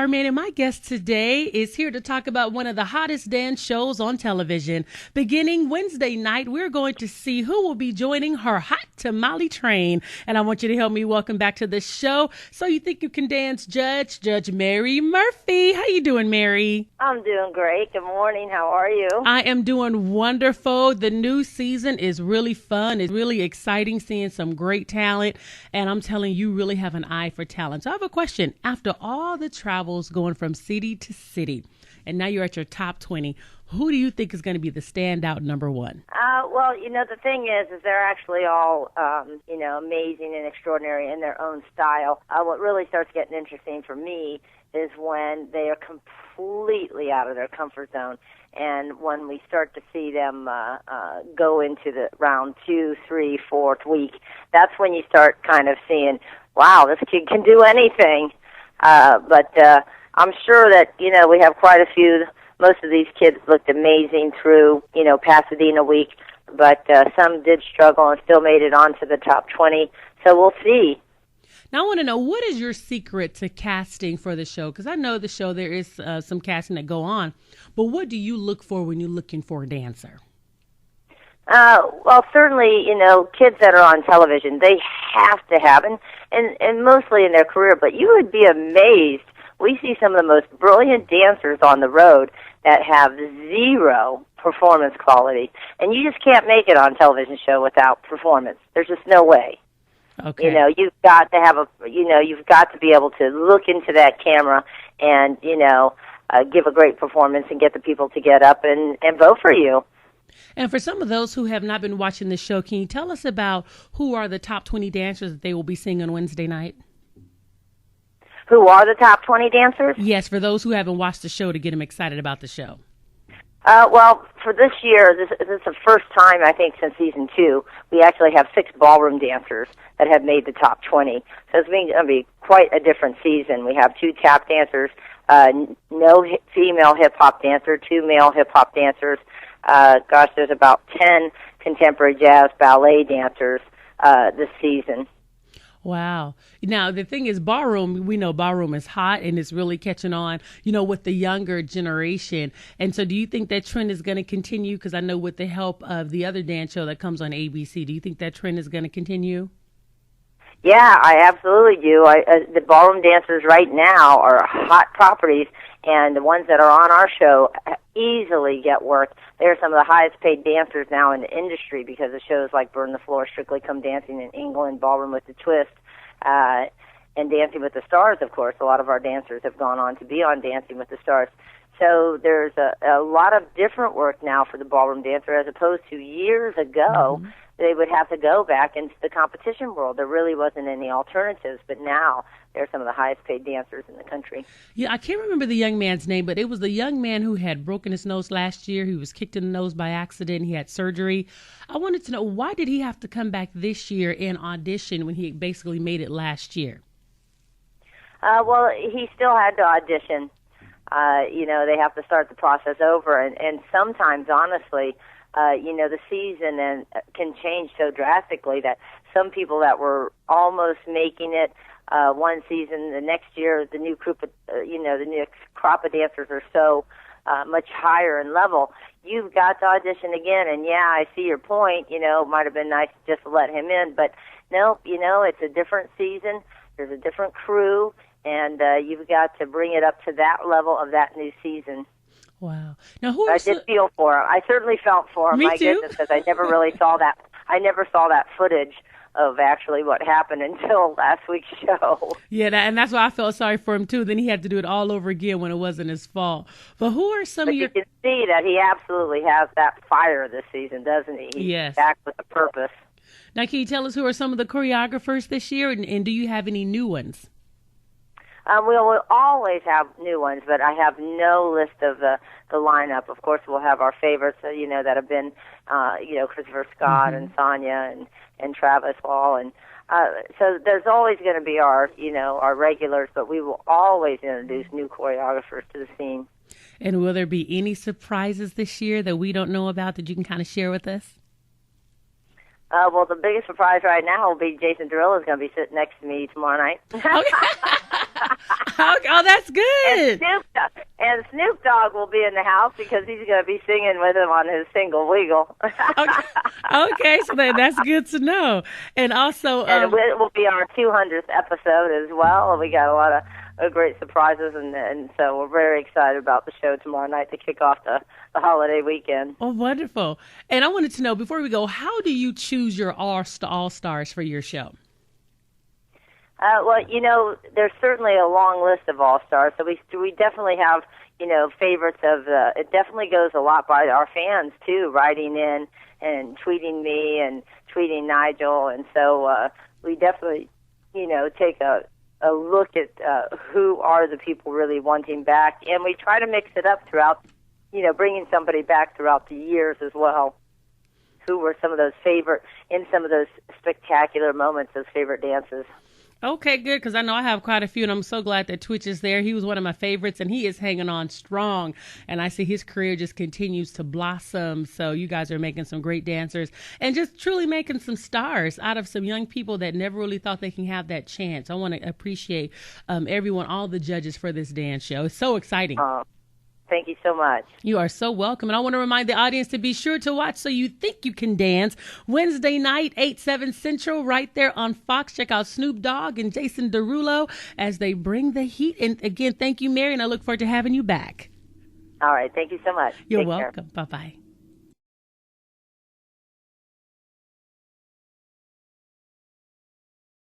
Charmaine, and my guest today is here to talk about one of the hottest dance shows on television. Beginning Wednesday night, we're going to see who will be joining her hot tamale train. And I want you to help me welcome back to the show. So You Think You Can Dance Judge Mary Murphy. How you doing, Mary? I'm doing great. Good morning. How are you? I am doing wonderful. The new season is really fun. It's really exciting seeing some great talent. And I'm telling you, really have an eye for talent. So I have a question. After all the travels going from city to city, and now you're at your top 20, who do you think is going to be the standout number one? Well, the thing is they're actually all, amazing and extraordinary in their own style. What really starts getting interesting for me is when they are completely out of their comfort zone. And when we start to see them go into the round 2, 3, 4th week, that's when you start kind of seeing, wow, this kid can do anything. But I'm sure that, we have quite a few. Most of these kids looked amazing through, Pasadena week, but some did struggle and still made it onto the top 20. So we'll see. Now, I want to know, what is your secret to casting for the show? Because I know the show, there is some casting that go on. But what do you look for when you're looking for a dancer? Well, certainly, kids that are on television, they have to have, and mostly in their career, but you would be amazed. We see some of the most brilliant dancers on the road that have zero performance quality, and you just can't make it on a television show without performance. There's just no way. Okay. You've got to have you've got to be able to look into that camera and, give a great performance and get the people to get up and vote for you. And for some of those who have not been watching the show, can you tell us about who are the top 20 dancers that they will be seeing on Wednesday night? Who are the top 20 dancers? Yes, for those who haven't watched the show to get them excited about the show. Well, for this year, this is the first time, I think, since season 2, we actually have 6 ballroom dancers that have made the top 20. So it's going to be quite a different season. We have 2 tap dancers, no female hip-hop dancer, 2 male hip-hop dancers. There's about 10 contemporary jazz ballet dancers this season. Wow. Now, the thing is, ballroom, we know ballroom is hot and it's really catching on, with the younger generation. And so do you think that trend is going to continue? Because I know with the help of the other dance show that comes on ABC, do you think that trend is going to continue? Yeah, I absolutely do. The ballroom dancers right now are hot properties, and the ones that are on our show easily get work. They're some of the highest paid dancers now in the industry because of shows like Burn the Floor, Strictly Come Dancing in England, Ballroom with the Twist, and Dancing with the Stars, of course. A lot of our dancers have gone on to be on Dancing with the Stars. So there's a lot of different work now for the ballroom dancer as opposed to years ago. Mm-hmm. They would have to go back into the competition world. There really wasn't any alternatives, but now they're some of the highest paid dancers in the country. Yeah, I can't remember the young man's name, but it was the young man who had broken his nose last year. He was kicked in the nose by accident. He had surgery. I wanted to know, why did he have to come back this year and audition when he basically made it last year? Well, he still had to audition. They have to start the process over, and sometimes, honestly, the season can change so drastically that some people that were almost making it one season, the next year, the new group of, the next crop of dancers are so much higher in level. You've got to audition again, and yeah, I see your point. It might have been nice just to let him in, but no, it's a different season. There's a different crew, and you've got to bring it up to that level of that new season. Wow. Now, I did feel for him. I certainly felt for him. Me My too. goodness, because I never really saw that. I never saw that footage of actually what happened until last week's show. Yeah, and that's why I felt sorry for him too. Then he had to do it all over again when it wasn't his fault. But who are some of your? You can see that he absolutely has that fire this season, doesn't he? He's yes. back with a purpose. Now, can you tell us who are some of the choreographers this year, and do you have any new ones? We'll always have new ones, but I have no list of the lineup. Of course, we'll have our favorites, that have been, Christopher Scott and Sonia and Travis Wall, and so there's always going to be our regulars, but we will always introduce new choreographers to the scene. And will there be any surprises this year that we don't know about that you can kind of share with us? Well, the biggest surprise right now will be Jason Derulo is going to be sitting next to me tomorrow night. Oh, that's good. And Snoop Dogg will be in the house because he's going to be singing with him on his single Wiggle. Okay, so that's good to know. And also, and it will be our 200th episode as well. We got a lot of great surprises, and so we're very excited about the show tomorrow night to kick off the holiday weekend. Oh, wonderful. And I wanted to know, before we go, how do you choose your all-stars for your show? Well, there's certainly a long list of all-stars, so we definitely have, favorites of it definitely goes a lot by our fans, too, writing in and tweeting me and tweeting Nigel, and so we definitely, take a look at who are the people really wanting back, and we try to mix it up throughout, bringing somebody back throughout the years as well. Who were some of those in some of those spectacular moments, those favorite dances. Okay, good, because I know I have quite a few, and I'm so glad that Twitch is there. He was one of my favorites, and he is hanging on strong, and I see his career just continues to blossom. So you guys are making some great dancers and just truly making some stars out of some young people that never really thought they can have that chance. I want to appreciate everyone, all the judges for this dance show. It's so exciting. Thank you so much. You are so welcome. And I want to remind the audience to be sure to watch So You Think You Can Dance Wednesday night, 8/7 Central, right there on Fox. Check out Snoop Dogg and Jason Derulo as they bring the heat. And again, thank you, Mary, and I look forward to having you back. All right. Thank you so much. You're welcome. Bye-bye.